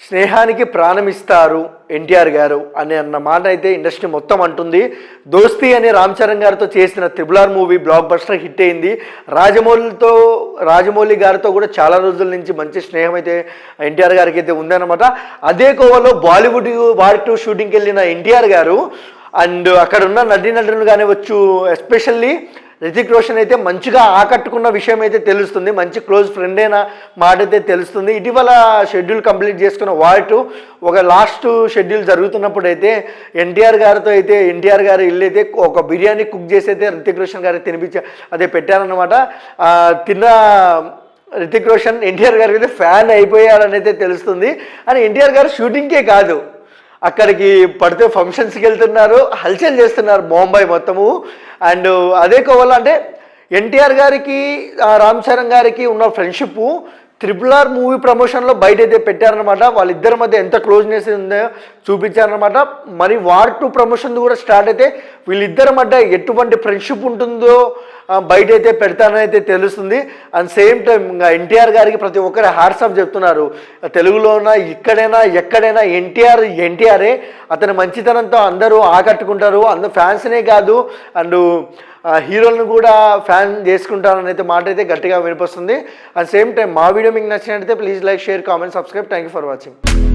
స్నేహానికి ప్రాణం ఇస్తారు ఎన్టీఆర్ గారు అని అన్న మాట అయితే ఇండస్ట్రీ మొత్తం అంటుంది. దోస్తీ అనే రామ్ చరణ్ గారితో చేసిన triple movie block buster hit అయింది. రాజమౌళి గారితో కూడా చాలా రోజుల నుంచి మంచి స్నేహం అయితే ఎన్టీఆర్ గారికి అయితే ఉందన్నమాట. అదే కోవలో బాలీవుడ్ వార్ 2 షూటింగ్కి వెళ్ళిన ఎన్టీఆర్ గారు అండ్ అక్కడ ఉన్న నటీనటులు కానివచ్చు, ఎస్పెషల్లీ రితిక్ రోషన్ అయితే మంచిగా ఆకట్టుకున్న విషయం అయితే తెలుస్తుంది. మంచి క్లోజ్ ఫ్రెండ్ అయిన మాట అయితే తెలుస్తుంది. ఇటీవల షెడ్యూల్ కంప్లీట్ చేసుకున్న వార్ 2 ఒక లాస్ట్ షెడ్యూల్ జరుగుతున్నప్పుడు అయితే ఎన్టీఆర్ గారు ఇల్లు అయితే ఒక బిర్యానీ కుక్ చేసి అయితే రితిక్ రోషన్ గారికి అదే పెట్టారన్నమాట. తిన్న రితిక్ రోషన్ ఎన్టీఆర్ గారికి అయితే ఫ్యాన్ అయిపోయారని అయితే తెలుస్తుంది. అని ఎన్టీఆర్ గారు షూటింగ్కే కాదు, అక్కడికి పడితే ఫంక్షన్స్కి వెళ్తున్నారు, హల్చల్ చేస్తున్నారు బొంబాయి మొత్తము. అండ్ అదే కోవల్ల అంటే ఎన్టీఆర్ గారికి రామ్ చరణ్ గారికి ఉన్న ఫ్రెండ్షిప్ త్రిబుల్ మూవీ ప్రమోషన్లో బయట అయితే పెట్టారనమాట. వాళ్ళిద్దరి మధ్య ఎంత క్లోజ్నెస్ ఉందో చూపించారనమాట. మరి వార్ 2 ప్రమోషన్ కూడా స్టార్ట్ అయితే వీళ్ళిద్దరి మధ్య ఎటువంటి ఫ్రెండ్షిప్ ఉంటుందో బయట అయితే పెడతానని అయితే తెలుస్తుంది. అండ్ సేమ్ టైం ఇంకా ఎన్టీఆర్ గారికి ప్రతి ఒక్కరు హ్యాట్స్ ఆఫ్ చెప్తున్నారు. తెలుగులోనా ఇక్కడైనా ఎక్కడైనా ఎన్టీఆరే. అతని మంచితనంతో అందరూ ఆకట్టుకుంటారు. అందరు ఫ్యాన్స్నే కాదు అండ్ హీరోలను కూడా ఫ్యాన్ చేసుకుంటారని అయితే మాట అయితే గట్టిగా వినిపిస్తుంది. అండ్ సేమ్ టైం మా వీడియో మీకు నచ్చినట్లయితే please like, share, comment, subscribe. Thank you for watching.